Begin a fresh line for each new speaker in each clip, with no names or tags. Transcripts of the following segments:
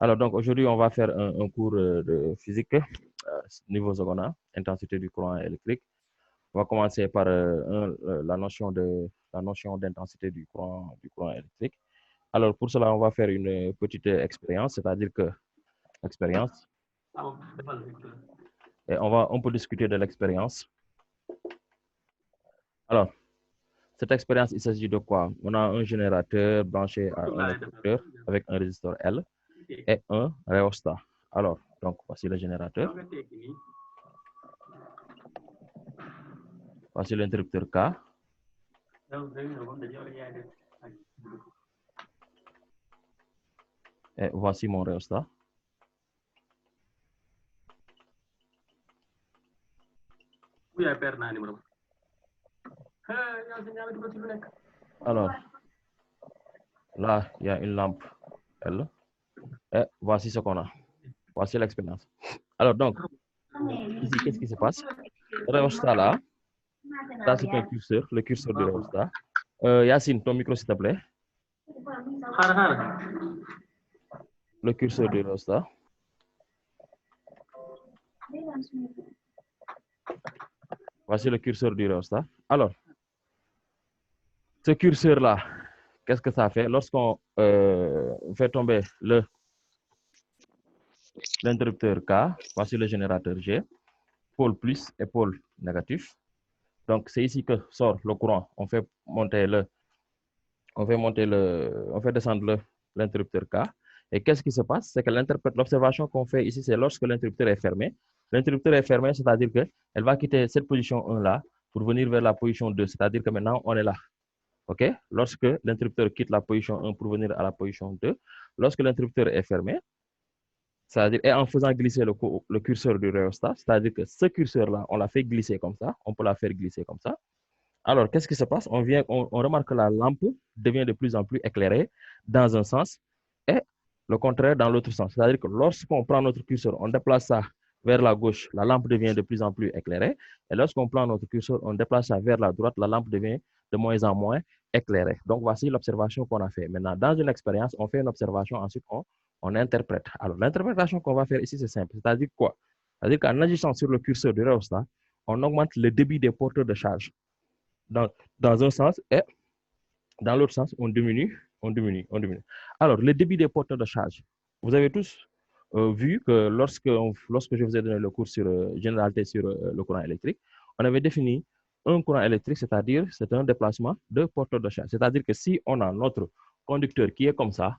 Alors, donc, aujourd'hui, on va faire un cours de physique, niveau secondaire, intensité du courant électrique. On va commencer par la notion d'intensité du courant électrique. Alors, pour cela, on va faire une petite expérience, c'est-à-dire que expérience, et on peut discuter de l'expérience. Alors, cette expérience, il s'agit de quoi? On a un générateur branché à un interrupteur avec un résisteur L et un rhéostat. Alors, donc, voici le générateur. Voici l'interrupteur K. Et voici mon rhéostat. Alors, là, il y a une lampe L. Et voici ce qu'on a. Voici l'expérience. Alors, donc, ici, qu'est-ce qui se passe? Le rhéostat là, ça c'est un curseur, le curseur du rhéostat. Yacine, ton micro s'il te plaît. Le curseur du rhéostat. Voici le curseur du rhéostat. Alors, ce curseur-là, qu'est-ce que ça fait? Lorsqu'on fait tomber l'interrupteur K, voici le générateur G, pôle plus et pôle négatif. Donc, c'est ici que sort le courant. On fait descendre l'interrupteur K. Et qu'est-ce qui se passe? C'est que l'observation qu'on fait ici, c'est lorsque l'interrupteur est fermé. L'interrupteur est fermé, c'est-à-dire qu'elle va quitter cette position 1 là pour venir vers la position 2. C'est-à-dire que maintenant, on est là. OK? Lorsque l'interrupteur quitte la position 1 pour venir à la position 2, lorsque l'interrupteur est fermé, c'est-à-dire, et en faisant glisser le curseur du rhéostat, c'est-à-dire que ce curseur-là, on l'a fait glisser comme ça, on peut la faire glisser comme ça. Alors, qu'est-ce qui se passe? On remarque que la lampe devient de plus en plus éclairée dans un sens et le contraire dans l'autre sens. C'est-à-dire que lorsqu'on prend notre curseur, on déplace ça vers la gauche, la lampe devient de plus en plus éclairée. Et lorsqu'on prend notre curseur, on déplace ça vers la droite, la lampe devient de moins en moins éclairée. Donc, voici l'observation qu'on a fait. Maintenant, dans une expérience, on fait une observation, ensuite on interprète. Alors, l'interprétation qu'on va faire ici, c'est simple. C'est-à-dire quoi? C'est-à-dire qu'en agissant sur le curseur du rhéostat, on augmente le débit des porteurs de charge dans un sens et dans l'autre sens, on diminue. Alors, le débit des porteurs de charge. Vous avez tous vu que lorsque je vous ai donné le cours sur généralité sur le courant électrique, on avait défini un courant électrique, c'est-à-dire c'est un déplacement de porteurs de charge. C'est-à-dire que si on a notre conducteur qui est comme ça,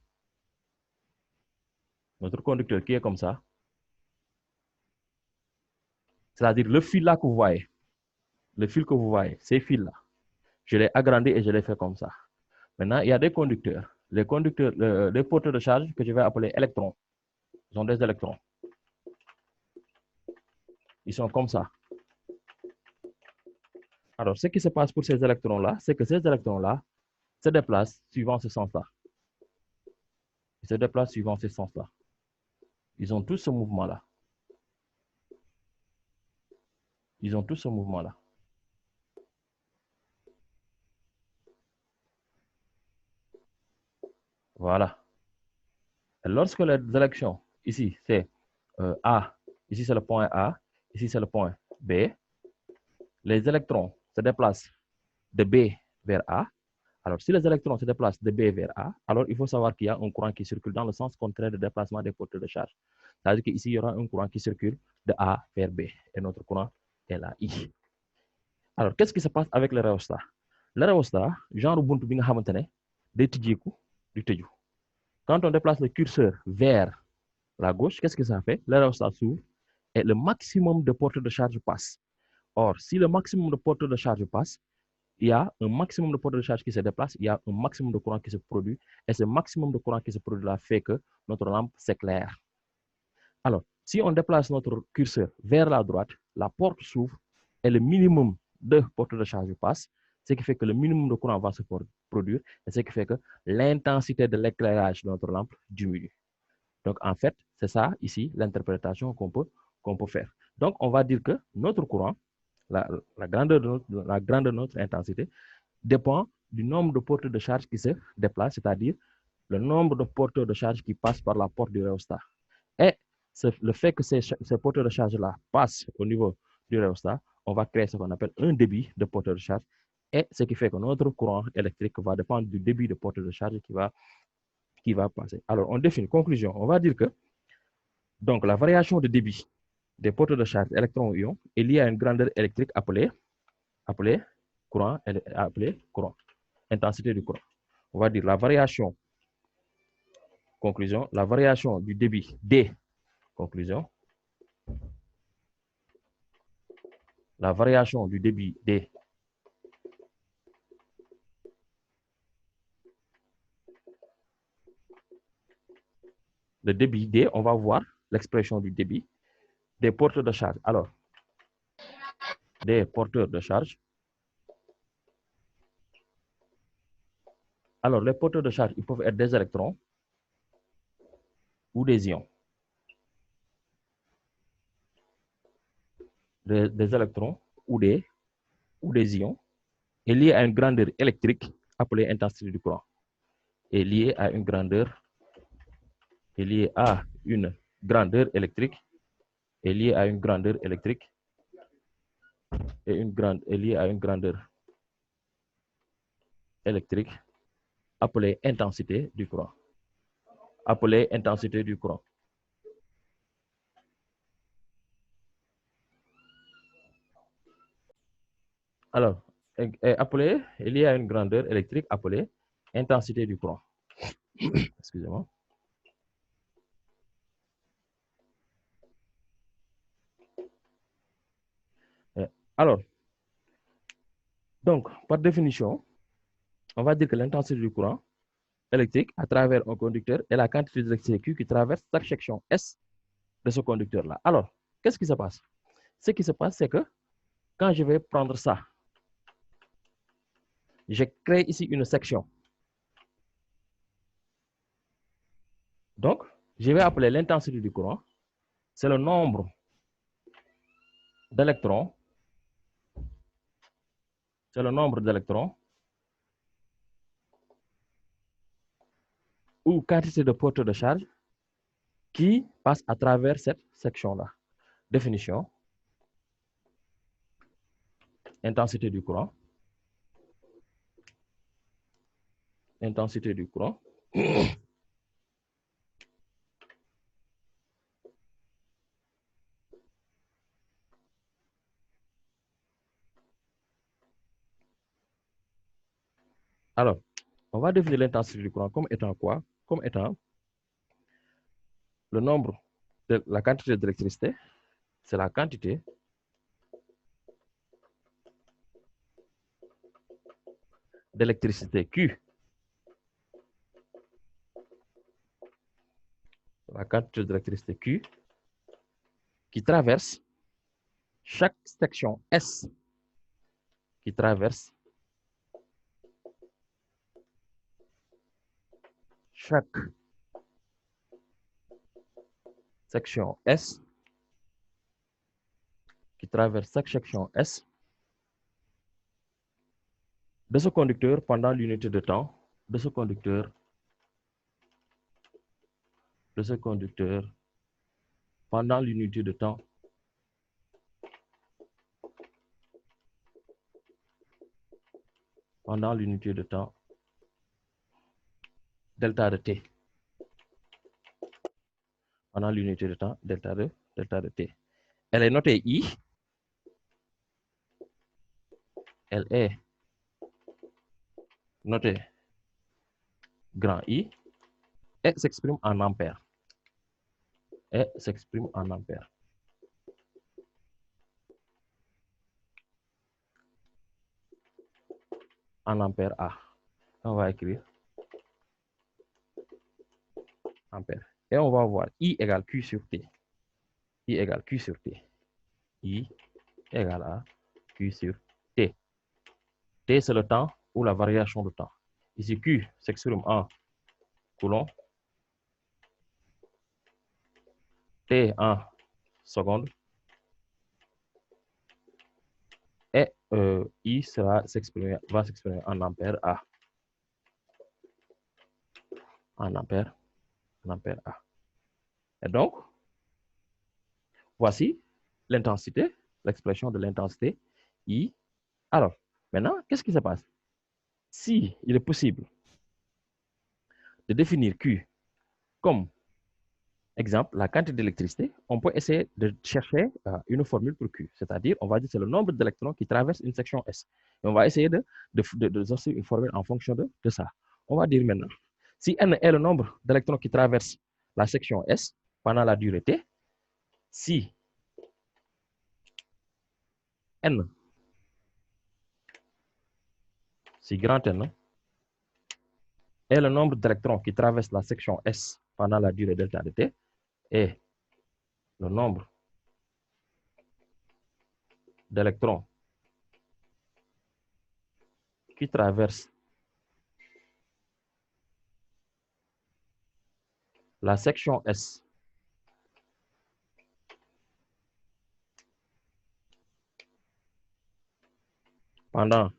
c'est-à-dire le fil là que vous voyez, ces fils-là, je l'ai agrandi et je l'ai fait comme ça. Maintenant, il y a des conducteurs. Les porteurs de charge que je vais appeler électrons. Ils sont des électrons. Ils sont comme ça. Alors, ce qui se passe pour ces électrons-là, c'est que ces électrons-là se déplacent suivant ce sens-là. Ils se déplacent suivant ce sens-là. Ils ont tous ce mouvement-là. Voilà. Et lorsque les élections, ici, c'est A, ici c'est le point A, ici c'est le point B, les électrons se déplacent de B vers A. Alors, si les électrons se déplacent de B vers A, alors il faut savoir qu'il y a un courant qui circule dans le sens contraire de déplacement des porteurs de charge. C'est-à-dire qu'ici, il y aura un courant qui circule de A vers B. Et notre courant est là, I. Alors, qu'est-ce qui se passe avec le rhéostat? Le rhéostat, genre Ubuntu bi nga xamantene, day tijjeeku du tëju. Quand on déplace le curseur vers la gauche, qu'est-ce que ça fait? Le rhéostat s'ouvre et le maximum de porteurs de charge passe. Or, si le maximum de porteurs de charge passe, il y a un maximum de porteurs de charge qui se déplace, il y a un maximum de courant qui se produit, et ce maximum de courant qui se produit là fait que notre lampe s'éclaire. Alors, si on déplace notre curseur vers la droite, la porte s'ouvre et le minimum de porteurs de charge passe, ce qui fait que le minimum de courant va se produire, et ce qui fait que l'intensité de l'éclairage de notre lampe diminue. Donc, en fait, c'est ça, ici, l'interprétation qu'on peut faire. Donc, on va dire que notre courant, la grandeur de notre intensité, dépend du nombre de porteurs de charge qui se déplacent, c'est-à-dire le nombre de porteurs de charge qui passent par la porte du rhéostat. Et le fait que ces porteurs de charge-là passent au niveau du rhéostat, on va créer ce qu'on appelle un débit de porteur de charge. Et ce qui fait que notre courant électrique va dépendre du débit de porteur de charge qui va passer. Alors, on définit. Conclusion, on va dire que donc, la variation de débit des porteurs de charge électrons-ions est liée à une grandeur électrique appelée courant, intensité du courant. On va dire la variation, conclusion, la variation du débit D, conclusion, la variation du débit D le débit D, on va voir l'expression du débit des porteurs de charge. Alors, des porteurs de charge. Alors, les porteurs de charge, ils peuvent être des électrons ou des ions. Des électrons ou des ions est lié à une grandeur électrique appelée intensité du courant. Est lié à une grandeur électrique est lié à une grandeur électrique et est lié à une grandeur électrique appelée intensité du courant. Appelée intensité du courant. Alors, est lié à une grandeur électrique appelée intensité du courant. Excusez-moi. Alors, donc, par définition, on va dire que l'intensité du courant électrique à travers un conducteur est la quantité d'électricité Q qui traverse chaque section S de ce conducteur-là. Alors, qu'est-ce qui se passe? Ce qui se passe, c'est que quand je vais prendre ça, je crée ici une section. Donc, je vais appeler l'intensité du courant. C'est le nombre d'électrons. C'est le nombre d'électrons ou quantité de porteurs de charge qui passe à travers cette section-là. Définition. Intensité du courant. Intensité du courant. Alors, on va définir l'intensité du courant comme étant quoi? Comme étant le nombre de la quantité d'électricité, c'est la quantité d'électricité Q. La quantité d'électricité Q qui traverse chaque section S qui traverse chaque section S qui traverse chaque section S de ce conducteur pendant l'unité de temps de ce conducteur pendant l'unité de temps delta de t pendant l'unité de temps delta de t. Elle est notée I. Elle est notée grand I et s'exprime en ampères. En ampères A. On va écrire ampères. Et on va voir I égale Q sur T. I égale Q sur T. I égale à Q sur T. T, c'est le temps ou la variation de temps. Ici, Q s'exprime en coulomb. T en secondes. Et I va s'exprimer en ampères A. en ampères, A. Et donc, voici l'intensité, l'expression de l'intensité I. Alors, maintenant, qu'est-ce qui se passe? Si il est possible de définir Q comme, exemple, la quantité d'électricité, on peut essayer de chercher une formule pour Q. C'est-à-dire, on va dire que c'est le nombre d'électrons qui traversent une section S. Et on va essayer de sortir une formule en fonction de ça. On va dire maintenant, si N est le nombre d'électrons qui traversent la section S pendant la durée T, si N, si grand N est le nombre d'électrons qui traversent la section S pendant la durée delta de T, et le nombre d'électrons qui traversent la section S pendant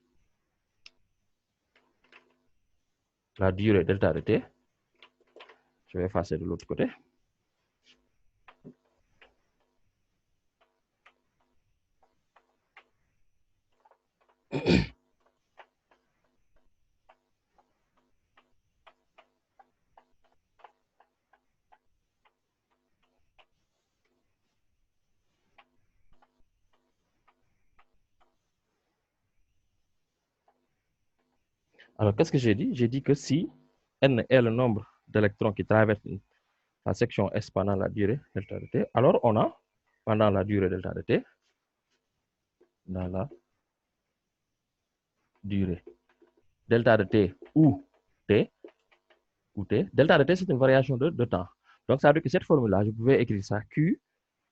la durée delta de T, je vais effacer de l'autre côté. Alors, qu'est-ce que j'ai dit? J'ai dit que si N est le nombre d'électrons qui traversent la section S pendant la durée delta de T, alors on a, pendant la durée delta de T, dans la durée delta de T ou T, delta de T, c'est une variation de temps. Donc, ça veut dire que cette formule-là, je pouvais écrire ça Q,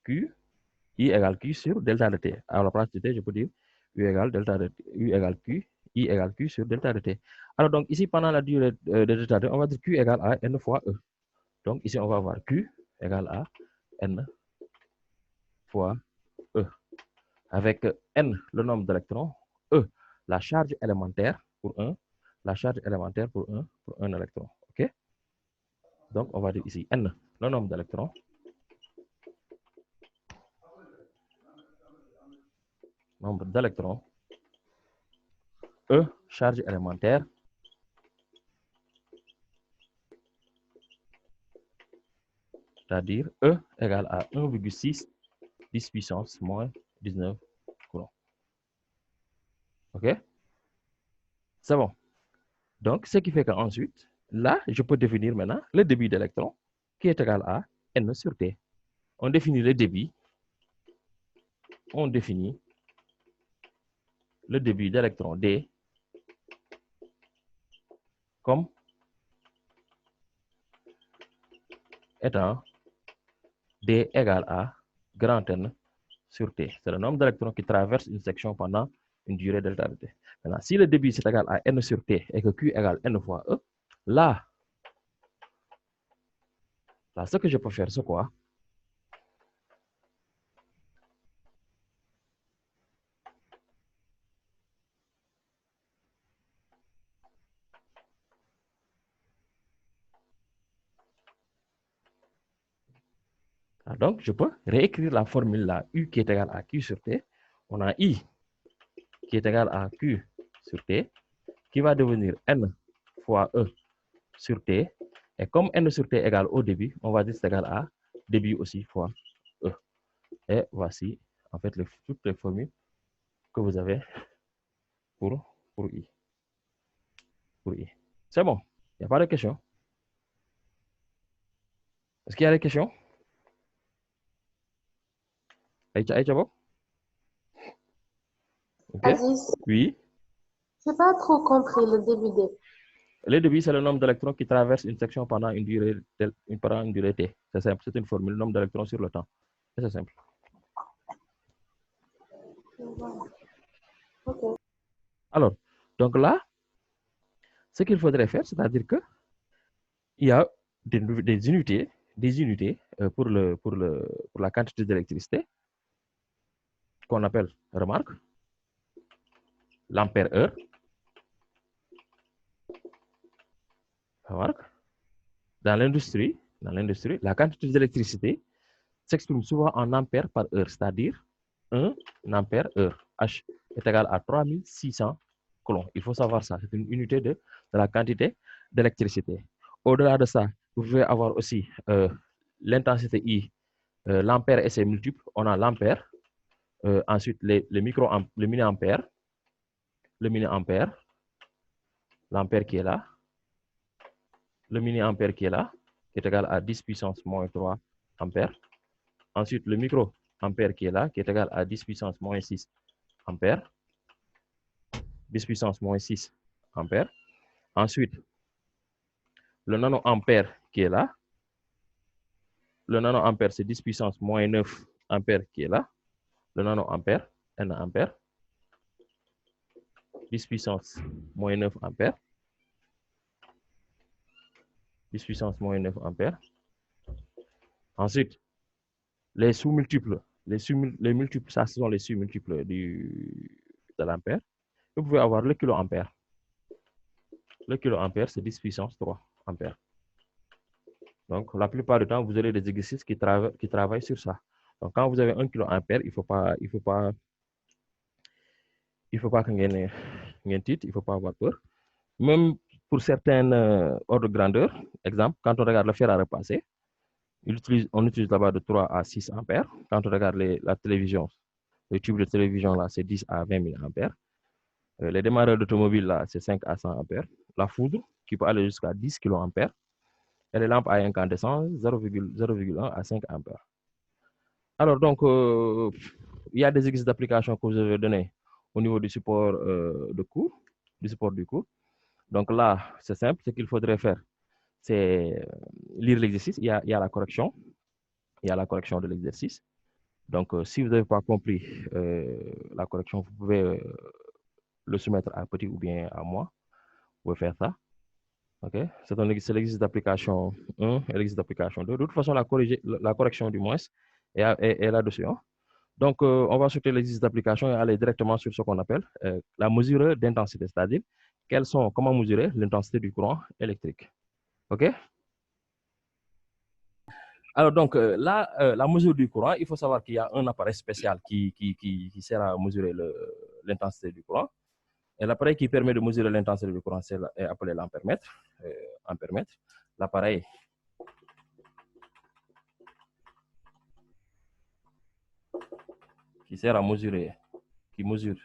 I égale Q sur delta de T. À la place de T, je peux dire U égale Q, I égale Q sur delta de T. Alors, donc, ici, pendant la durée de delta de T, on va dire Q égale à N fois E. Donc, ici, on va avoir Q égale à N fois E. Avec N, le nombre d'électrons, E, la charge élémentaire pour 1, la charge élémentaire pour un électron. OK? Donc, on va dire ici N, le nombre d'électrons, E, charge élémentaire, c'est-à-dire E égale à 1,6 10 puissance moins 19 coulombs. OK? C'est bon. Donc, ce qui fait qu'ensuite, là, je peux définir maintenant le débit d'électrons qui est égal à N sur T. On définit le débit. On définit le débit d'électrons D comme étant D égale à grand N sur T. C'est le nombre d'électrons qui traversent une section pendant une durée delta de T. Maintenant, si le débit c'est égal à N sur T et que Q égale N fois E, là, ce que je peux faire, c'est quoi? Donc, je peux réécrire la formule là, U qui est égal à Q sur T. On a I qui est égal à Q sur T, qui va devenir N fois E sur T. Et comme N sur T égale au débit, on va dire c'est égal à débit aussi fois E. Et voici, en fait, toutes les formules que vous avez pour I. C'est bon. Il n'y a pas de questions. Est-ce qu'il y a des questions? Aïcha Bob? OK.
Aziz,
Oui.
je n'ai pas trop compris le début de.
Le débit, c'est le nombre d'électrons qui traversent une section pendant une durée T. C'est simple, c'est une formule, nombre d'électrons sur le temps. C'est simple.
Ok.
Alors, donc là, ce qu'il faudrait faire, c'est-à-dire que il y a des unités pour la quantité d'électricité qu'on appelle, remarque, l'ampère-heure. Remarque. dans l'industrie, la quantité d'électricité s'exprime souvent en ampères par heure, c'est-à-dire 1 ampère heure. H est égal à 3600 coulombs. Il faut savoir ça. C'est une unité de la quantité d'électricité. Au-delà de ça, vous pouvez avoir aussi l'intensité I, l'ampère et ses multiples. On a l'ampère, ensuite les mini-ampères, l'ampère qui est là, le mini-ampère qui est là, qui est égal à 10 puissance moins 3 ampères. Ensuite, le micro-ampère qui est là, qui est égal à 10 puissance moins 6 ampères. 10 puissance moins 6 ampères. Ensuite, le nanoampère qui est là. Le nanoampère, c'est 10 puissance moins 9 ampères qui est là. Le nanoampère, N ampère. 10 puissance moins 9 ampères. 10 puissance moins 9 ampères. Ensuite, les sous-multiples. Les multiples, ça, ce sont les sous-multiples de l'ampère. Vous pouvez avoir le kiloampère. Le kiloampère, c'est 10 puissance 3 ampères. Donc, la plupart du temps, vous aurez des exercices qui travaillent sur ça. Donc, quand vous avez 1 kiloampère, il ne faut pas que il ne faut pas avoir peur. Même pour certains ordres de grandeur, exemple, quand on regarde le fer à repasser, on utilise là-bas de 3 à 6 ampères. Quand on regarde la télévision, le tube de télévision, là, c'est 10 à 20 000 ampères. Les démarreurs d'automobile, là, c'est 5 à 100 ampères. La foudre, qui peut aller jusqu'à 10 kA. Et les lampes à incandescence, 0,1 à 5 ampères. Alors, donc, il y a des exercices d'application que je vais donner au niveau du support de cours, du support du cours. Donc là, c'est simple. Ce qu'il faudrait faire, c'est lire l'exercice. Il y a la correction. Il y a la correction de l'exercice. Donc, si vous n'avez pas compris la correction, vous pouvez le soumettre à Petit ou bien à moi. Vous pouvez faire ça. OK? C'est l'exercice d'application 1 et l'exercice d'application 2. De toute façon, la correction du moins est là-dessus. Hein? Donc, on va sauter l'exercice d'application et aller directement sur ce qu'on appelle la mesure d'intensité, c'est-à-dire comment mesurer l'intensité du courant électrique. OK? Alors, donc, là, la mesure du courant, il faut savoir qu'il y a un appareil spécial qui sert à mesurer l'intensité du courant. Et l'appareil qui permet de mesurer l'intensité du courant est appelé l'ampèremètre. L'appareil qui sert à mesurer, qui mesure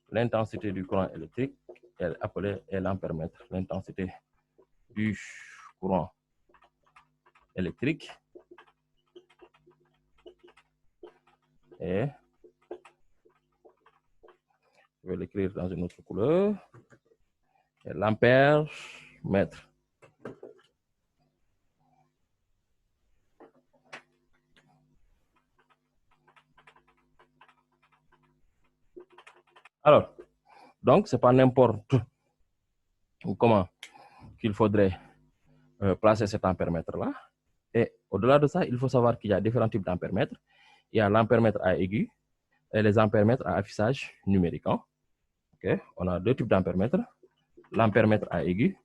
l'intensité du courant électrique est appelé l'ampèremètre. L'intensité du courant électrique et je vais l'écrire dans une autre couleur, l'ampèremètre. Alors, donc, ce n'est pas n'importe comment qu'il faudrait placer cet ampèremètre-là. Et au-delà de ça, il faut savoir qu'il y a différents types d'ampèremètres. Il y a l'ampèremètre à aigu et les ampèremètres à affichage numérique. Hein? Okay? On a deux types d'ampèremètres. L'ampèremètre à aigu.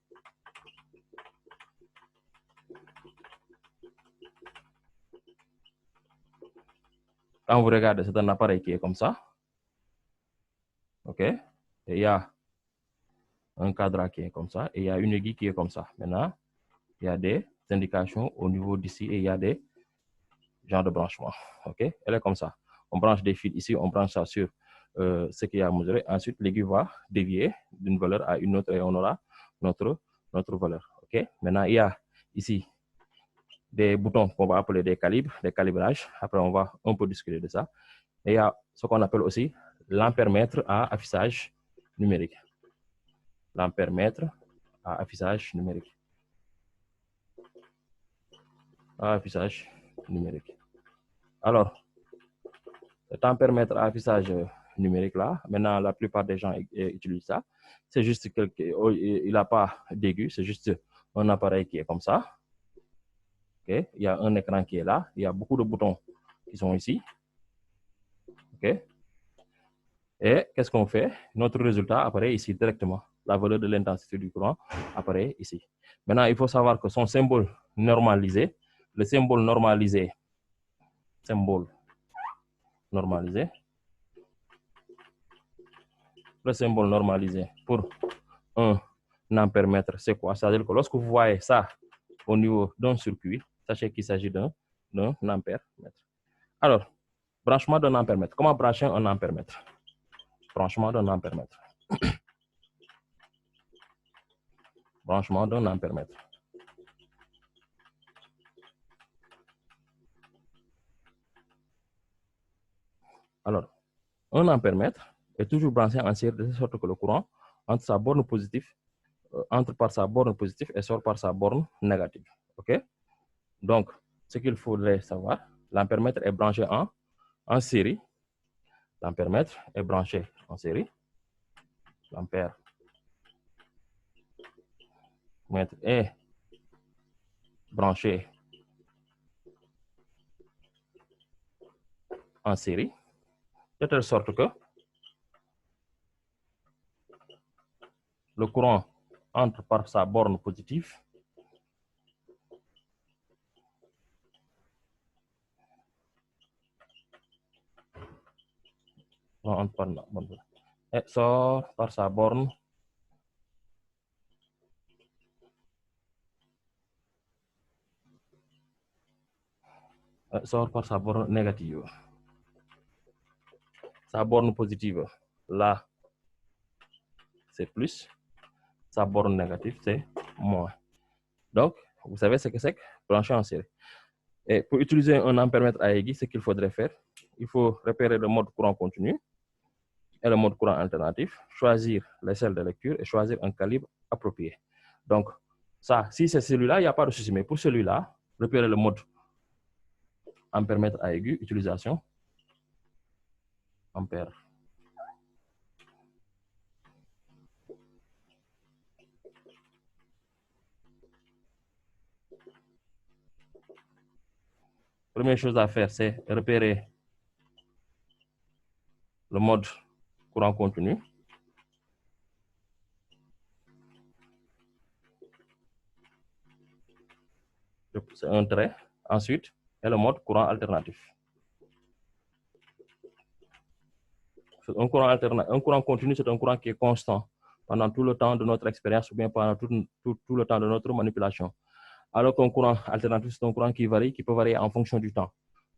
Quand vous regardez, c'est un appareil qui est comme ça. OK? Et il y a un cadre qui est comme ça et il y a une aiguille qui est comme ça. Maintenant, il y a des indications au niveau d'ici et il y a des genres de branchements. OK? Elle est comme ça. On branche des fils ici, on branche ça sur ce qu'il y a à mesurer. Ensuite, l'aiguille va dévier d'une valeur à une autre et on aura notre valeur. OK? Maintenant, il y a ici des boutons qu'on va appeler des calibres, des calibrages. Après, on va un peu discuter de ça. Et il y a ce qu'on appelle aussi l'ampèremètre à affichage numérique. L'ampèremètre à affichage numérique. À affichage numérique. Alors, cet ampèremètre à affichage numérique là, maintenant la plupart des gens utilisent ça. C'est juste il n'a pas d'aigu, c'est juste un appareil qui est comme ça. Okay? Il y a un écran qui est là, il y a beaucoup de boutons qui sont ici. Okay? Et qu'est-ce qu'on fait? Notre résultat apparaît ici directement. La valeur de l'intensité du courant apparaît ici. Maintenant, il faut savoir que son symbole normalisé, le symbole normalisé, le symbole normalisé pour un ampère-mètre, c'est quoi? C'est-à-dire que lorsque vous voyez ça au niveau d'un circuit, sachez qu'il s'agit d'un ampère-mètre. Alors, branchement d'un ampère-mètre. Comment brancher un ampère-mètre? Branchement d'un ampère-mètre. Branchement d'un ampère-mètre. Alors, un ampère-mètre est toujours branché en série de sorte que le courant entre sa borne positive, entre par sa borne positive et sort par sa borne négative. OK? Donc, ce qu'il faudrait savoir, l'ampère-mètre est branché en série. L'ampère-mètre est branché en série. L'ampère-mètre est branché en série, de telle sorte que le courant entre par sa borne positive et sort par sa borne négative. Sa borne positive, là, c'est plus. Sa borne négative, c'est moins. Donc, vous savez ce que c'est que brancher en série. Et pour utiliser un ampère-mètre à aiguille, ce qu'il faudrait faire, il faut repérer le mode courant continu et le mode courant alternatif, choisir l'échelle de lecture et choisir un calibre approprié. Donc, ça, si c'est celui-là, il n'y a pas de souci. Mais pour celui-là, repérer le mode ampère-mètre à aiguille, utilisation, ampère. Première chose à faire, c'est repérer le mode courant continu. C'est un trait. Ensuite, et le mode courant alternatif. Un courant continu, c'est un courant qui est constant pendant tout le temps de notre expérience ou bien pendant tout le temps de notre manipulation. Alors qu'un courant alternatif, c'est un courant qui varie, qui peut varier en fonction du temps.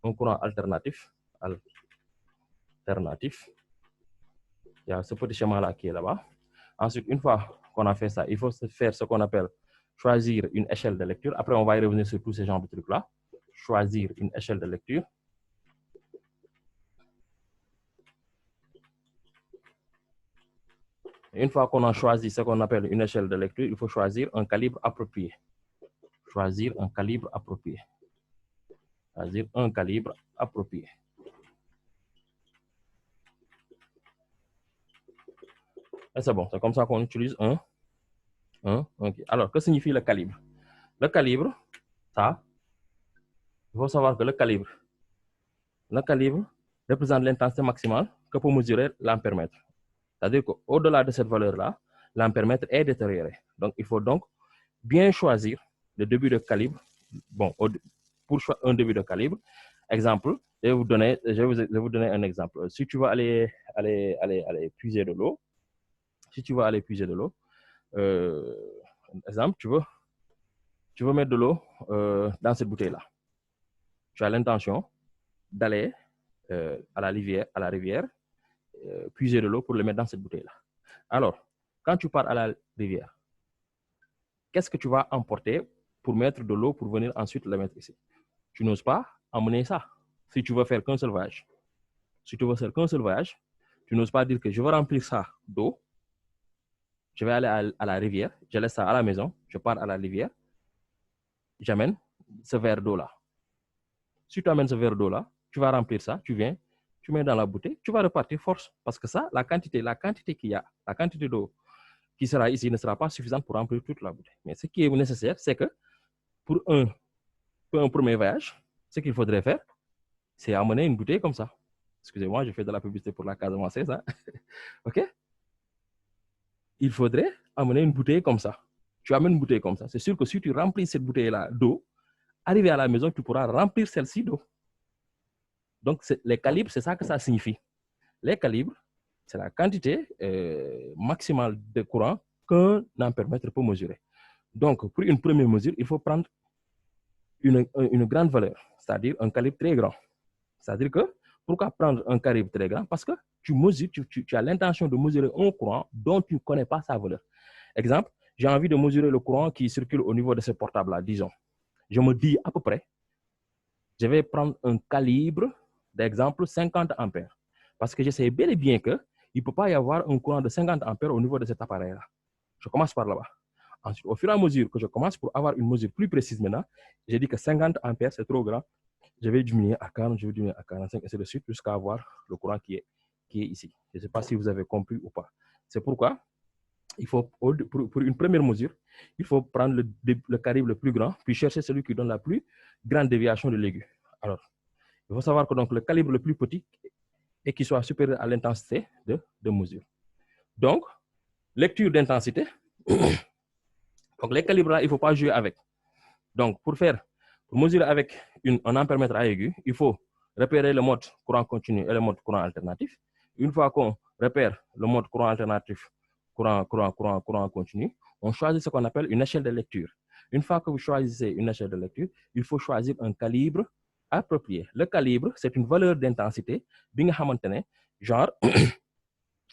Un courant alternatif, il y a ce petit schéma-là qui est là-bas. Ensuite, une fois qu'on a fait ça, il faut faire ce qu'on appelle choisir une échelle de lecture. Après, on va y revenir sur tous ces genres de trucs-là. Choisir une échelle de lecture. Une fois qu'on a choisi ce qu'on appelle une échelle de lecture, il faut choisir un calibre approprié. Choisir un calibre approprié. Choisir un calibre approprié. Et c'est bon, c'est comme ça qu'on utilise okay. Alors, que signifie le calibre? Le calibre, ça, il faut savoir que le calibre représente l'intensité maximale que peut mesurer l'ampère-mètre. C'est-à-dire qu'au-delà de cette valeur-là, l'ampère-mètre est détérioré. Donc, il faut donc bien choisir le début de calibre. Bon, pour un début de calibre, exemple, je vais vous donner un exemple. Si tu veux aller puiser de l'eau, exemple, tu veux mettre de l'eau dans cette bouteille-là. Tu as l'intention d'aller à la rivière, puiser de l'eau pour le mettre dans cette bouteille-là. Alors, quand tu pars à la rivière, qu'est-ce que tu vas emporter pour mettre de l'eau pour venir ensuite le mettre ici? Tu n'oses pas emmener ça. Si tu veux faire qu'un seul voyage, tu n'oses pas dire que je vais remplir ça d'eau, je vais aller à la rivière, je laisse ça à la maison, je pars à la rivière, j'amène ce verre d'eau-là. Si tu amènes ce verre d'eau-là, tu vas remplir ça, tu viens, tu mets dans la bouteille, tu vas repartir force. Parce que ça, la quantité qu'il y a, la quantité d'eau qui sera ici ne sera pas suffisante pour remplir toute la bouteille. Mais ce qui est nécessaire, c'est que pour un premier voyage, ce qu'il faudrait faire, c'est amener une bouteille comme ça. Excusez-moi, je fais de la publicité pour la Casamance, hein? OK? Il faudrait amener une bouteille comme ça. tu amènes une bouteille comme ça, c'est sûr que si tu remplis cette bouteille-là d'eau, arrivé à la maison, tu pourras remplir celle-ci d'eau. Donc, les calibres, c'est ça que ça signifie. Les calibres, c'est la quantité maximale de courant qu'un ampèremètre peut mesurer. Donc, pour une première mesure, il faut prendre une grande valeur, c'est-à-dire un calibre très grand. C'est-à-dire que, pourquoi prendre un calibre très grand? Parce que tu mesures, tu as l'intention de mesurer un courant dont tu ne connais pas sa valeur. Exemple, j'ai envie de mesurer le courant qui circule au niveau de ce portable-là, disons. Je me dis à peu près, je vais prendre un calibre d'exemple 50 ampères. Parce que je sais bel et bien qu'il ne peut pas y avoir un courant de 50 ampères au niveau de cet appareil-là. Je commence par là-bas. Ensuite, au fur et à mesure que je commence pour avoir une mesure plus précise maintenant, j'ai dit que 50 ampères, c'est trop grand. Je vais diminuer à 40, je vais diminuer à 45, et ainsi de suite, jusqu'à avoir le courant qui est ici. Je ne sais pas si vous avez compris ou pas. C'est pourquoi, il faut, pour une première mesure, il faut prendre le calibre le plus grand, puis chercher celui qui donne la plus grande déviation de l'aigu. Alors, il faut savoir que donc, le calibre le plus petit et qui soit supérieur à l'intensité de mesure. Donc, lecture d'intensité. Donc, les calibres là, il ne faut pas jouer avec. Donc, pour mesurer avec un ampèremètre à aigu, il faut repérer le mode courant continu et le mode courant alternatif. Une fois qu'on repère le mode courant alternatif, courant continu, on choisit ce qu'on appelle une échelle de lecture. Une fois que vous choisissez une échelle de lecture, il faut choisir un calibre approprié. Le calibre, c'est une valeur d'intensité, genre,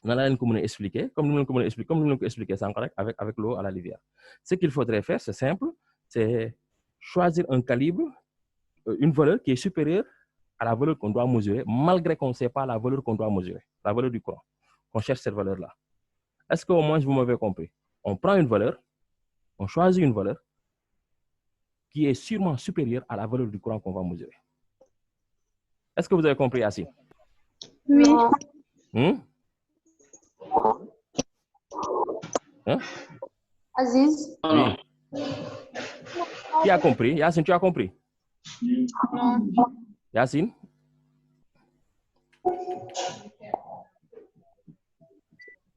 on a expliquer, comme nous l'avons expliqué avec l'eau à la rivière. Ce qu'il faudrait faire, c'est simple, c'est choisir un calibre, une valeur qui est supérieure à la valeur qu'on doit mesurer, malgré qu'on ne sait pas la valeur qu'on doit mesurer, la valeur du courant. On cherche cette valeur-là. Est-ce qu'au moins vous m'avez compris? On prend une valeur, on choisit une valeur qui est sûrement supérieure à la valeur du courant qu'on va mesurer. Est-ce que vous avez compris, Yassine?
Oui.
Hein?
Aziz?
Oui. Qui a compris? Yassine, tu as compris?
Non.
Yassine?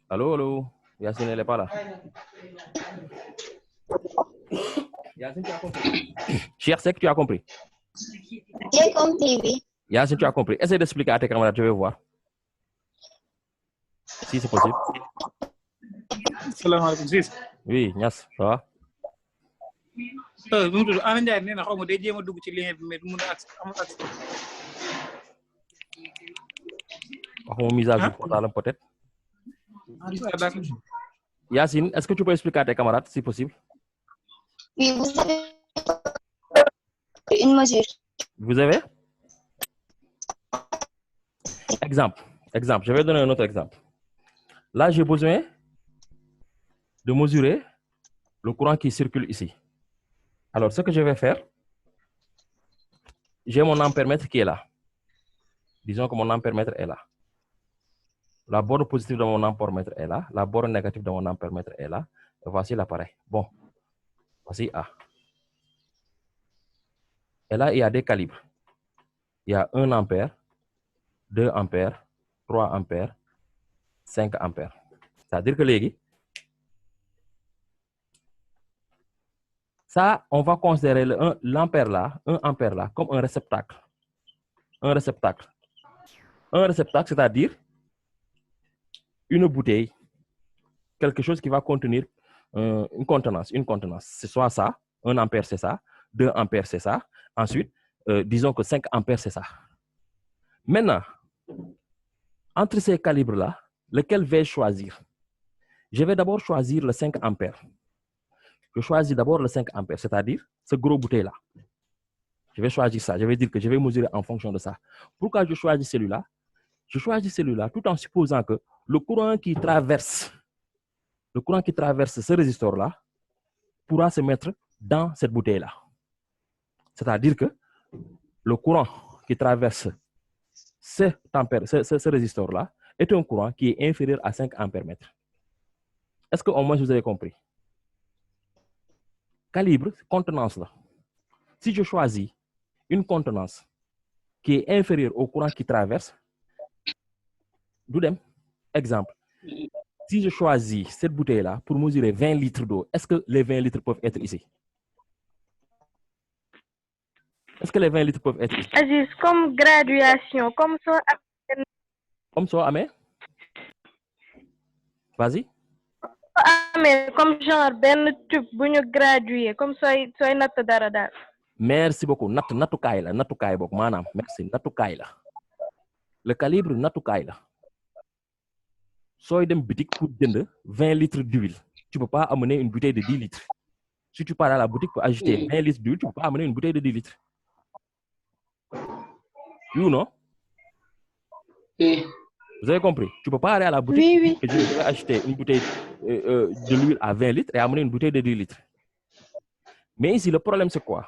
Allô? Yassine, elle n'est pas là. Yassine, tu as compris? Chersek, tu as compris?
J'ai compris, oui.
Yassine, tu as compris? Essaye d'expliquer à tes camarades, je vais voir. Si c'est possible.
Salam alaikum, sis.
Oui, Niass, ça va?
Nu mu tudd Ana Ndiaye nee na xaw ma day jéem a dugg ci lien bi mais du mun a amul accès.
Waxuma mise à jour portable peut-être.
D'accord.
Yassine, est-ce que tu peux expliquer à tes camarades si possible?
Oui, vous avez une mesure.
Vous avez? Exemple, je vais donner un autre exemple. Là, j'ai besoin de mesurer le courant qui circule ici. Alors, ce que je vais faire, j'ai mon ampèremètre qui est là. Disons que mon ampèremètre est là. La borne positive de mon ampèremètre est là. La borne négative de mon ampèremètre est là. Et voici l'appareil. Bon, voici A. Et là, il y a des calibres. Il y a 1 ampère, 2 ampères, 3 ampères, 5 ampères. C'est-à-dire que les ça, on va considérer l'ampère là, 1 ampère là, comme un réceptacle. Un réceptacle, c'est-à-dire une bouteille, quelque chose qui va contenir une contenance. C'est soit ça, 1 ampère c'est ça, 2 ampères c'est ça. Ensuite, disons que 5 ampères c'est ça. Maintenant, entre ces calibres-là, lequel vais-je choisir? Je vais d'abord choisir le 5 ampères. Je choisis d'abord le 5 ampères, c'est-à-dire ce gros bouteille-là. Je vais choisir ça. Je vais dire que je vais mesurer en fonction de ça. Pourquoi je choisis celui-là? Je choisis celui-là tout en supposant que le courant qui traverse ce résistor-là pourra se mettre dans cette bouteille-là. C'est-à-dire que le courant qui traverse ce résistor-là est un courant qui est inférieur à 5 ampères-mètres. Est-ce qu'au moins vous avez compris? Calibre, contenance là. Si je choisis une contenance qui est inférieure au courant qui traverse, exemple, Si je choisis cette bouteille-là pour mesurer 20 litres d'eau, est-ce que les 20 litres peuvent être ici? Est-ce que les 20 litres peuvent être ici?
Aziz, comme graduation, comme ça.
Comme ça, Amé? Vas-y.
Mais comme genre ben tube bu ñu gradué comme sooy natt dara daal.
Merci beaucoup. Nattukaay la nattukaay bokk maanaam merci nattukaay la. Le calibre nattukaay la. Sooy dem boutique pour jënd 20 litres d'huile, tu peux pas amener une bouteille de 10 litres. Si tu pars à la boutique pour acheter 20 litres d'huile, tu peux pas amener une bouteille de 10 litres. Oui ou non?
Oui.
Vous avez compris? Tu peux pas aller à la boutique
Oui.
et je vais acheter une bouteille de l'huile à 20 litres et amener une bouteille de 10 litres. Mais ici, le problème, c'est quoi?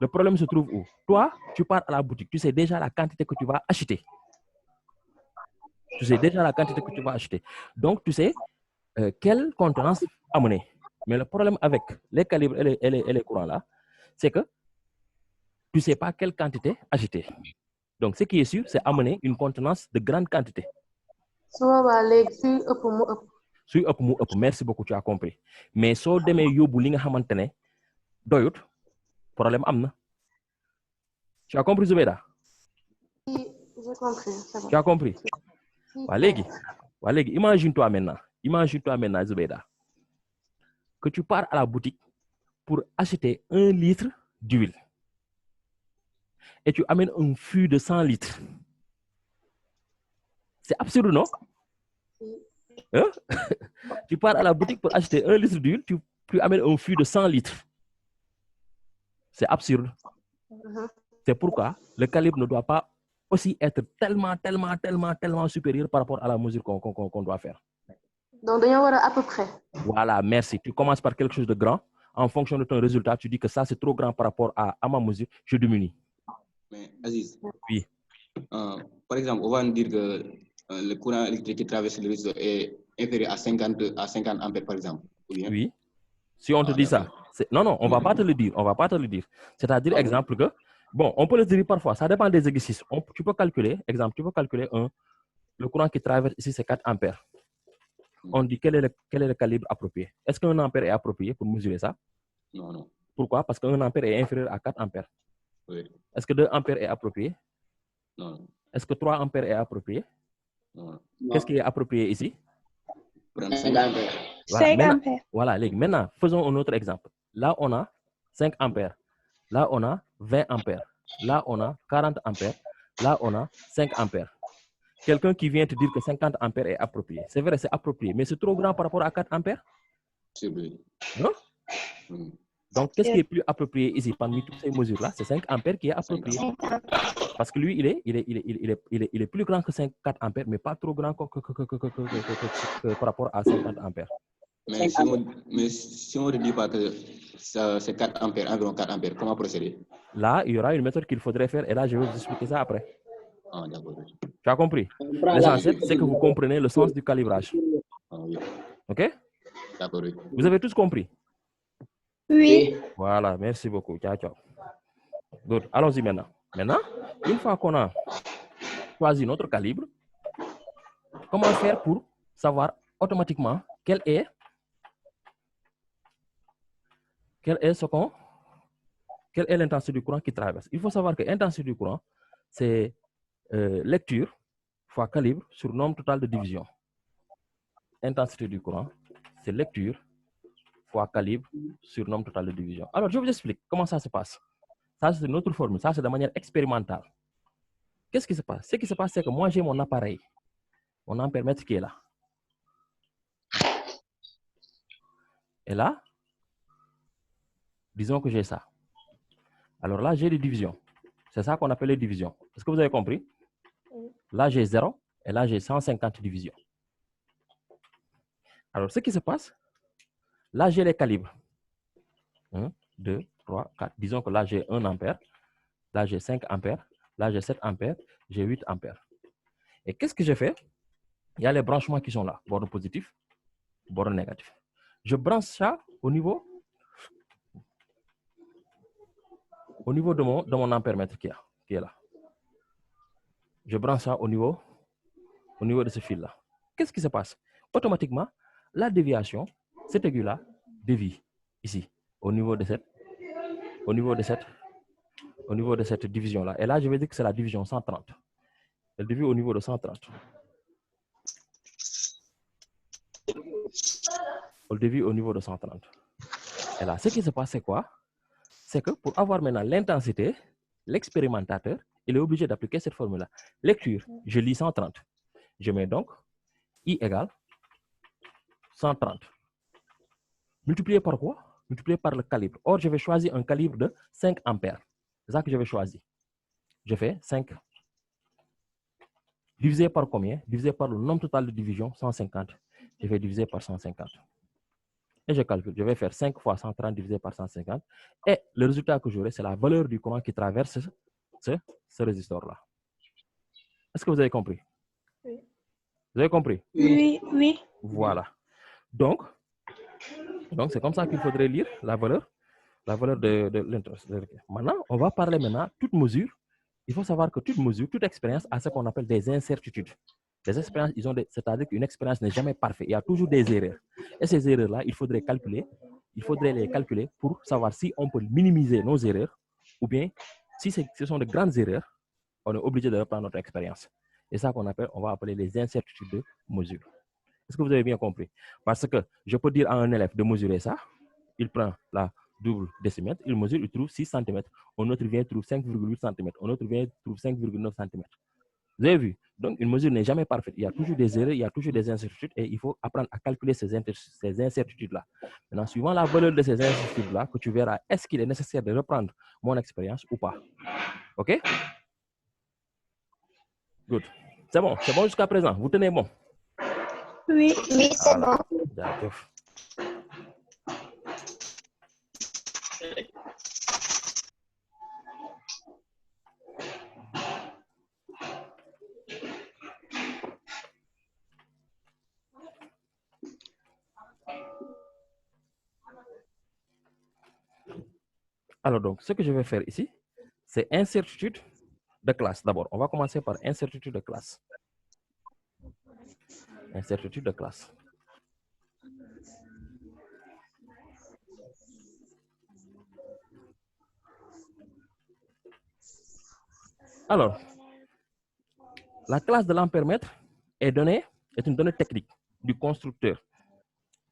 Le problème se trouve où? Toi, tu pars à la boutique, tu sais déjà la quantité que tu vas acheter. Tu sais déjà la quantité que tu vas acheter. Donc, tu sais quelle contenance amener. Mais le problème avec les calibres et les courants là, c'est que tu ne sais pas quelle quantité acheter. Donc, ce qui est sûr, c'est amener une contenance de grande quantité. Merci beaucoup, tu as compris. Mais si tu as yóbbu li nga xamantene doyut, problème amna. Tu as compris, Zubeda?
Oui, j'ai compris. Bon.
Tu as compris? Imagine-toi maintenant, Zubeda, que tu pars à la boutique pour acheter 1 litre d'huile et tu amènes un fût de 100 litres. C'est absurde, non? Hein? Tu pars à la boutique pour acheter 1 litre d'huile, tu amènes un fût de 100 litres. C'est absurde. C'est pourquoi le calibre ne doit pas aussi être tellement supérieur par rapport à la mesure qu'on doit faire.
Donc, à peu près.
Voilà, merci. Tu commences par quelque chose de grand. En fonction de ton résultat, tu dis que ça, c'est trop grand par rapport à ma mesure. Je diminue.
Mais Aziz,
oui.
Par exemple, on va dire que le courant électrique qui traverse le réseau est inférieur à 50 ampères, par exemple.
Oui. Si on te dit ça. Non, on ne va pas te le dire. C'est-à-dire, exemple, que, bon, on peut le dire parfois. Ça dépend des exercices. Tu peux calculer, exemple, le courant qui traverse ici, c'est 4 ampères. On dit quel est le calibre approprié. Est-ce qu'un ampère est approprié pour mesurer ça?
Non.
Pourquoi? Parce qu'un ampère est inférieur à 4 ampères.
Oui.
Est-ce que 2 ampères est approprié?
Non.
Est-ce que 3 ampères est approprié?
Non.
Qu'est-ce qui est approprié ici?
5 ampères.
Voilà,
5 ampères.
Voilà, maintenant, faisons un autre exemple. Là, on a 5 ampères. Là, on a 20 ampères. Là, on a 40 ampères. Là, on a 5 ampères. Quelqu'un qui vient te dire que 50 ampères est approprié. C'est vrai, c'est approprié, mais c'est trop grand par rapport à 4 ampères?
C'est vrai.
Non? Donc, qu'est-ce qui est plus approprié ici parmi toutes ces mesures-là? C'est 5 ampères qui est approprié. Parce que lui, il est plus grand que 4 ampères, mais pas trop grand que par rapport à 50 ampères.
Mais si on ne dit pas que c'est 4 ampères, environ 4 ampères, comment procéder?
Là, il y aura une méthode qu'il faudrait faire et là, je vais vous expliquer ça après.
Ah, d'accord.
Tu as compris? L'essentiel, c'est que vous comprenez le sens du calibrage.
Ah, oui.
OK?
D'accord. Oui.
Vous avez tous compris?
Oui.
Voilà, merci beaucoup. Ciao. Good. Allons-y maintenant. Maintenant, une fois qu'on a choisi notre calibre, comment faire pour savoir automatiquement quelle est l'intensité du courant qui traverse? Il faut savoir que l'intensité du courant, c'est lecture fois calibre sur nombre total de division. Intensité du courant, c'est lecture fois calibre sur nombre total de division. Alors, je vous explique comment ça se passe. Ça, c'est notre formule. Ça, c'est de manière expérimentale. Qu'est-ce qui se passe? Ce qui se passe, c'est que moi, j'ai mon appareil, mon ampèremètre qui est là. Et là, disons que j'ai ça. Alors là, j'ai des divisions. C'est ça qu'on appelle les divisions. Est-ce que vous avez compris? Là, j'ai 0 et là, j'ai 150 divisions. Alors, ce qui se passe, là, j'ai les calibres. 1, 2, 3, 4. Disons que là, j'ai 1 ampère. Là, j'ai 5 ampères. Là, j'ai 7 ampères. J'ai 8 ampères. Et qu'est-ce que j'ai fait? Il y a les branchements qui sont là. Borne positif, borne négatif. Je branche ça au niveau de mon ampèremètre qui est là. Je branche ça au niveau de ce fil-là. Qu'est-ce qui se passe? Automatiquement, la déviation, cet aigu-là dévie ici, au niveau de cette division-là. Et là, je vais dire que c'est la division 130. Elle dévie au niveau de 130. Elle dévie au niveau de 130. Et là, ce qui se passe, c'est quoi? C'est que pour avoir maintenant l'intensité, l'expérimentateur, il est obligé d'appliquer cette formule-là. Lecture, je lis 130. Je mets donc I égale 130. Multiplié par quoi? Multiplié par le calibre. Or, je vais choisir un calibre de 5 ampères. C'est ça que je vais choisir. Je fais 5. Divisé par combien? Divisé par le nombre total de division, 150. Je vais diviser par 150. Et je calcule. Je vais faire 5 fois 130 divisé par 150. Et le résultat que j'aurai, c'est la valeur du courant qui traverse ce résistor-là. Est-ce que vous avez compris?
Oui.
Vous avez compris?
Oui, oui.
Voilà. Donc c'est comme ça qu'il faudrait lire la valeur de l'intensité. Maintenant, on va parler maintenant toute mesure. Il faut savoir que toute mesure, toute expérience a ce qu'on appelle des incertitudes. Les expériences, c'est-à-dire qu'une expérience n'est jamais parfaite. Il y a toujours des erreurs. Et ces erreurs-là, il faudrait les calculer pour savoir si on peut minimiser nos erreurs ou bien si ce sont de grandes erreurs, on est obligé de reprendre notre expérience. Et ça qu'on appelle, on va appeler les incertitudes de mesure. Est-ce que vous avez bien compris? Parce que je peux dire à un élève de mesurer ça, il prend la double décimètre, il mesure, il trouve 6 cm. Un autre vient, trouve 5,8 cm. Un autre vient, trouve 5,9 cm. Vous avez vu? Donc, une mesure n'est jamais parfaite. Il y a toujours des erreurs, il y a toujours des incertitudes et il faut apprendre à calculer ces incertitudes-là. Maintenant, suivant la valeur de ces incertitudes-là, que tu verras, est-ce qu'il est nécessaire de reprendre mon expérience ou pas? OK? Good. C'est bon jusqu'à présent. Vous tenez bon?
Oui.
Oui, c'est bon.
D'accord. Alors donc, ce que je vais faire ici, c'est incertitude de classe. D'abord, on va commencer par incertitude de classe. Incertitude de classe. Alors, la classe de l'ampèremètre est une donnée technique du constructeur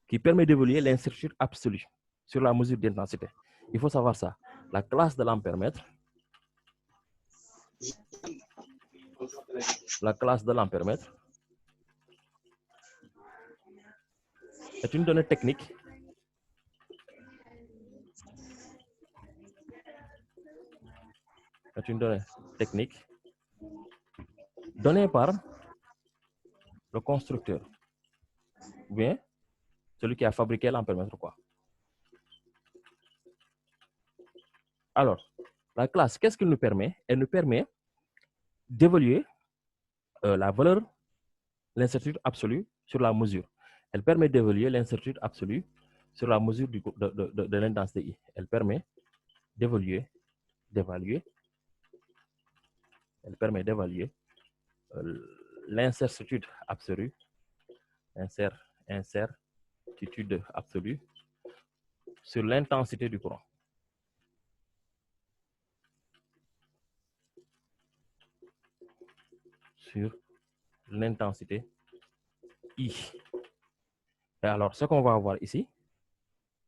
qui permet d'évaluer l'incertitude absolue sur la mesure d'intensité. Il faut savoir ça. La classe de l'ampèremètre est une donnée technique donnée par le constructeur ou bien celui qui a fabriqué l'ampèremètre, quoi. Alors, la classe, qu'est-ce qu'elle nous permet? Elle nous permet d'évaluer la valeur, l'incertitude absolue sur la mesure. Elle permet d'évaluer l'incertitude absolue sur la mesure de l'intensité I. Elle permet d'évaluer l'incertitude absolue, incertitude absolue sur l'intensité du courant. Sur l'intensité I. Et alors, ce qu'on va avoir ici,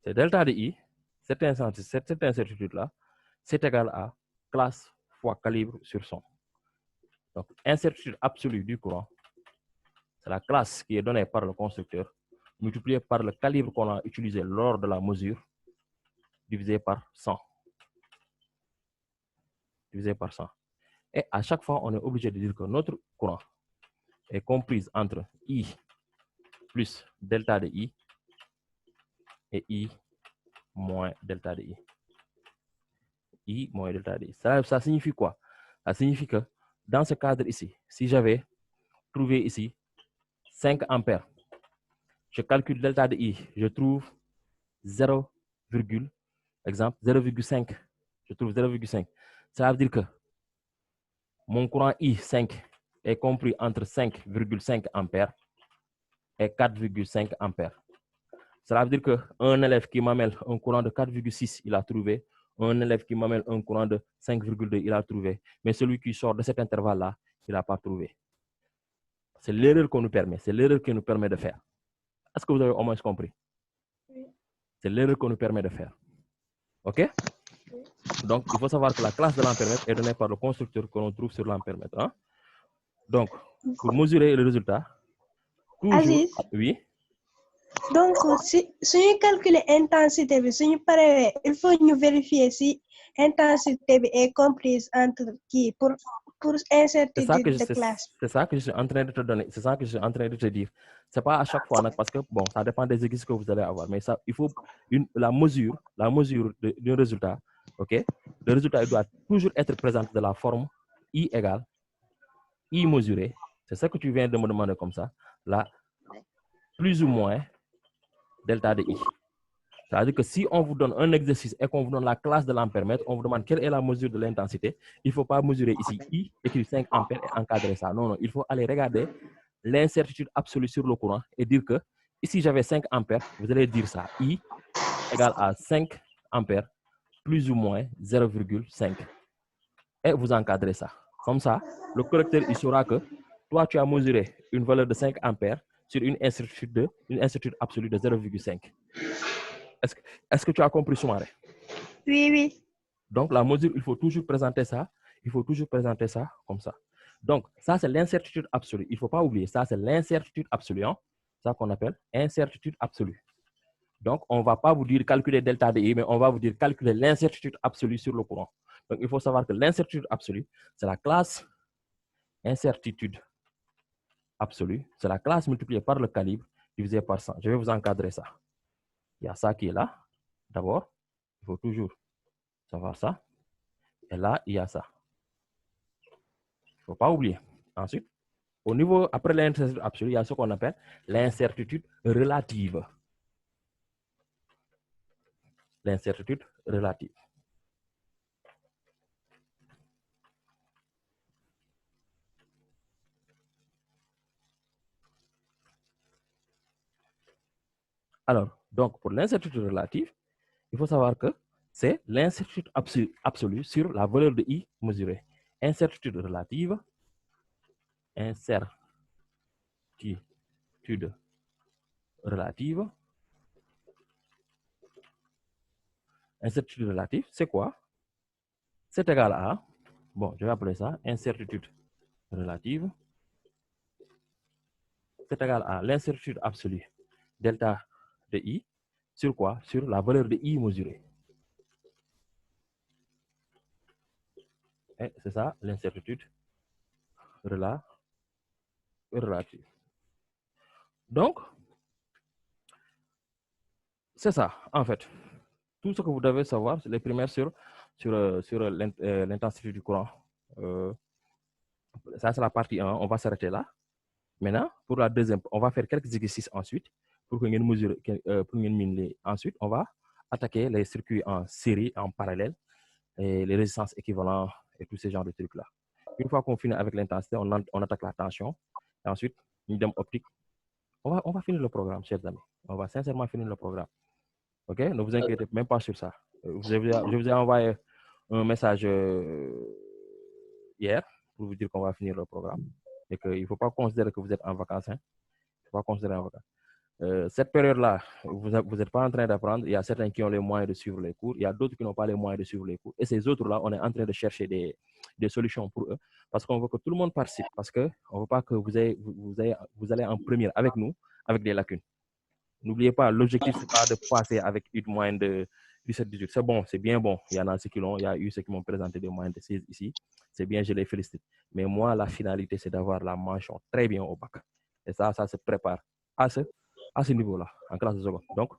c'est delta de I, cette incertitude-là, c'est égal à classe fois calibre sur 100. Donc, incertitude absolue du courant, c'est la classe qui est donnée par le constructeur, multipliée par le calibre qu'on a utilisé lors de la mesure, divisé par 100. Divisé par 100. Et à chaque fois, on est obligé de dire que notre courant est comprise entre I plus delta de I et I moins delta de I. I moins delta de I. Ça signifie quoi? Ça signifie que dans ce cadre ici, si j'avais trouvé ici 5 ampères, je calcule delta de I, je trouve 0,5. Je trouve 0,5. Ça veut dire que mon courant I5 est compris entre 5,5 ampères et 4,5 ampères. Cela veut dire qu'un élève qui m'amène un courant de 4,6, il a trouvé. Un élève qui m'amène un courant de 5,2, il a trouvé. Mais celui qui sort de cet intervalle-là, il n'a pas trouvé. C'est l'erreur qu'on nous permet. C'est l'erreur qui nous permet de faire. Est-ce que vous avez au moins compris?
Oui.
C'est l'erreur qu'on nous permet de faire. OK? Donc, il faut savoir que la classe de l'ampèremètre est donnée par le constructeur que l'on trouve sur l'ampèremètre. Hein? Donc, pour mesurer le résultat, toujours...
Aziz,
Oui?
donc si ñu calculer intensité bi suñu paree il faut ñu vérifier si intensité bi est comprise entre qui pour incertitude de classe.
C'est ça que je suis en train de te donner. C'est ça que je suis en train de te dire. C'est pas à chaque fois parce que bon, ça dépend des exercices que vous allez avoir, mais ça, il faut la mesure d'un résultat. Ok, le résultat il doit toujours être présent de la forme I égale I mesuré. C'est ça que tu viens de me demander comme ça. Là, plus ou moins delta de I. C'est-à-dire que si on vous donne un exercice et qu'on vous donne la classe de l'ampèremètre, on vous demande quelle est la mesure de l'intensité. Il ne faut pas mesurer ici I, écrire 5 ampères et encadrer ça. Non, non, il faut aller regarder l'incertitude absolue sur le courant et dire que ici j'avais 5 ampères, vous allez dire ça. I égale à 5 ampères plus ou moins 0,5. Et vous encadrez ça. Comme ça, le correcteur il saura que toi tu as mesuré une valeur de 5 ampères sur une incertitude absolue de 0,5. Est-ce que tu as compris, Soumaré?
Oui, oui.
Donc, la mesure, il faut toujours présenter ça. Il faut toujours présenter ça comme ça. Donc, ça, c'est l'incertitude absolue. Il ne faut pas oublier, ça, c'est l'incertitude absolue. Hein? C'est ça qu'on appelle incertitude absolue. Donc, on ne va pas vous dire calculer delta de I, mais on va vous dire calculer l'incertitude absolue sur le courant. Donc, il faut savoir que l'incertitude absolue, c'est la classe incertitude absolue. C'est la classe multipliée par le calibre divisé par 100. Je vais vous encadrer ça. Il y a ça qui est là. D'abord, il faut toujours savoir ça. Et là, il y a ça. Il ne faut pas oublier. Ensuite, au niveau, après l'incertitude absolue, il y a ce qu'on appelle l'incertitude relative. L'incertitude relative. Alors, donc, pour l'incertitude relative, il faut savoir que c'est l'incertitude absolue sur la valeur de I mesurée. Incertitude relative, incertitude relative. Incertitude relative, c'est quoi? C'est égal à, bon, je vais appeler ça incertitude relative. C'est égal à l'incertitude absolue delta de I sur quoi? Sur la valeur de I mesurée. Et c'est ça l'incertitude relative. Donc, c'est ça, en fait. Tout ce que vous devez savoir, c'est les primaires sur l'intensité du courant. Ça, c'est la partie 1. On va s'arrêter là. Maintenant, pour la deuxième, on va faire quelques exercices ensuite. Pour que vous mesure, ensuite, on va attaquer les circuits en série, en parallèle, et les résistances équivalentes et tous ces genres de trucs-là. Une fois qu'on finit avec l'intensité, on attaque la tension. Et ensuite, une dème optique. On va finir le programme, chers amis. On va sincèrement finir le programme. OK? Ne vous inquiétez même pas sur ça. Je vous ai envoyé un message hier pour vous dire qu'on va finir le programme. Et qu'il ne faut pas considérer que vous êtes en vacances. Hein? Il ne faut pas considérer en vacances. Cette période-là, vous n'êtes pas en train d'apprendre. Il y a certains qui ont les moyens de suivre les cours. Il y a d'autres qui n'ont pas les moyens de suivre les cours. Et ces autres-là, on est en train de chercher des solutions pour eux. Parce qu'on veut que tout le monde participe. Parce qu'on ne veut pas que vous allez en première avec nous, avec des lacunes. N'oubliez pas, l'objectif, ce n'est pas de passer avec une moyenne de 17-18. C'est bon, c'est bien bon. Il y en a ceux qui l'ont. Il y a eu ceux qui m'ont présenté des moyennes de 16 ici. C'est bien, je les félicite. Mais moi, la finalité, c'est d'avoir la mention très bien au bac. Et ça se prépare à ce niveau-là, en classe de seconde. Donc,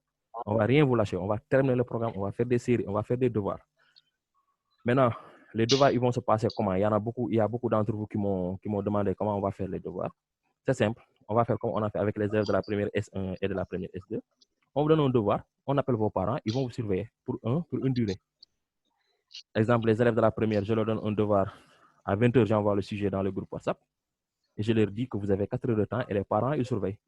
on ne va rien vous lâcher. On va terminer le programme, on va faire des séries, on va faire des devoirs. Maintenant, les devoirs, ils vont se passer comment? Il y a beaucoup d'entre vous qui m'ont demandé comment on va faire les devoirs. C'est simple. On va faire comme on a fait avec les élèves de la première S1 et de la première S2. On vous donne un devoir, on appelle vos parents, ils vont vous surveiller pour une durée. Exemple, les élèves de la première, je leur donne un devoir. À 20h, j'envoie le sujet dans le groupe WhatsApp et je leur dis que vous avez 4 heures de temps et les parents, ils surveillent.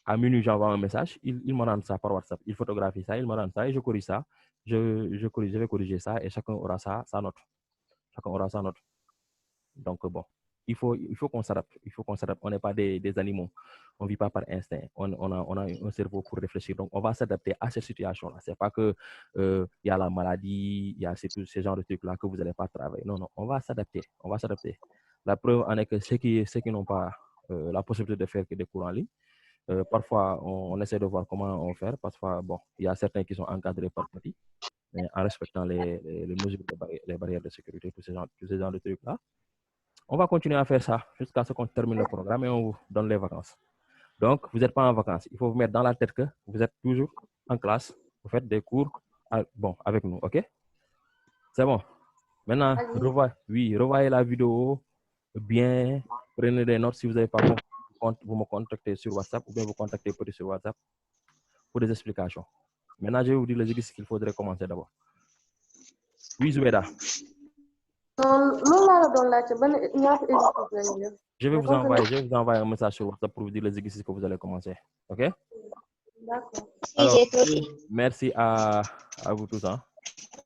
À minuit, j'envoie un message, ils me rendent ça par WhatsApp, ils photographient ça, ils me rendent ça et je corrige ça. Je vais corriger ça et chacun aura sa note. Chacun aura sa note. Donc, bon, il faut qu'on s'adapte. Il faut qu'on s'adapte. On n'est pas des animaux. On ne vit pas par instinct. On a un cerveau pour réfléchir. Donc, on va s'adapter à cette situation-là. Ce n'est pas que y a la maladie, il y a ces genres de trucs-là que vous n'allez pas travailler. Non, non, on va s'adapter. On va s'adapter. La preuve en est que ceux qui n'ont pas la possibilité de faire des cours en ligne, parfois, on essaie de voir comment on fait. Parfois, bon, il y a certains qui sont encadrés par petits, mais en respectant les mesures, les barrières de sécurité, tous ces genres de trucs-là. On va continuer à faire ça jusqu'à ce qu'on termine le programme et on vous donne les vacances. Donc, vous n'êtes pas en vacances. Il faut vous mettre dans la tête que vous êtes toujours en classe. Vous faites des cours avec nous, OK? C'est bon. Maintenant, revoyez la vidéo bien. Prenez des notes si vous n'avez pas compris. Vous me contactez sur WhatsApp ou bien vous contactez Petit sur WhatsApp pour des explications. Maintenant, je vais vous dire les exercices qu'il faudrait commencer d'abord. Oui, Zoueda. Je vais vous envoyer un message sur WhatsApp pour vous dire les exercices que vous allez commencer. OK?
D'accord.
Alors, merci à vous tous. Hein?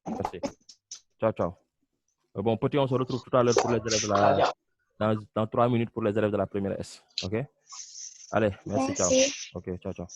Merci. Ciao, ciao. Bon, Petit, on se retrouve tout à l'heure pour les élèves de dans 3 minutes pour les élèves de la première S. OK? Allez, merci. Ciao. OK, ciao, ciao.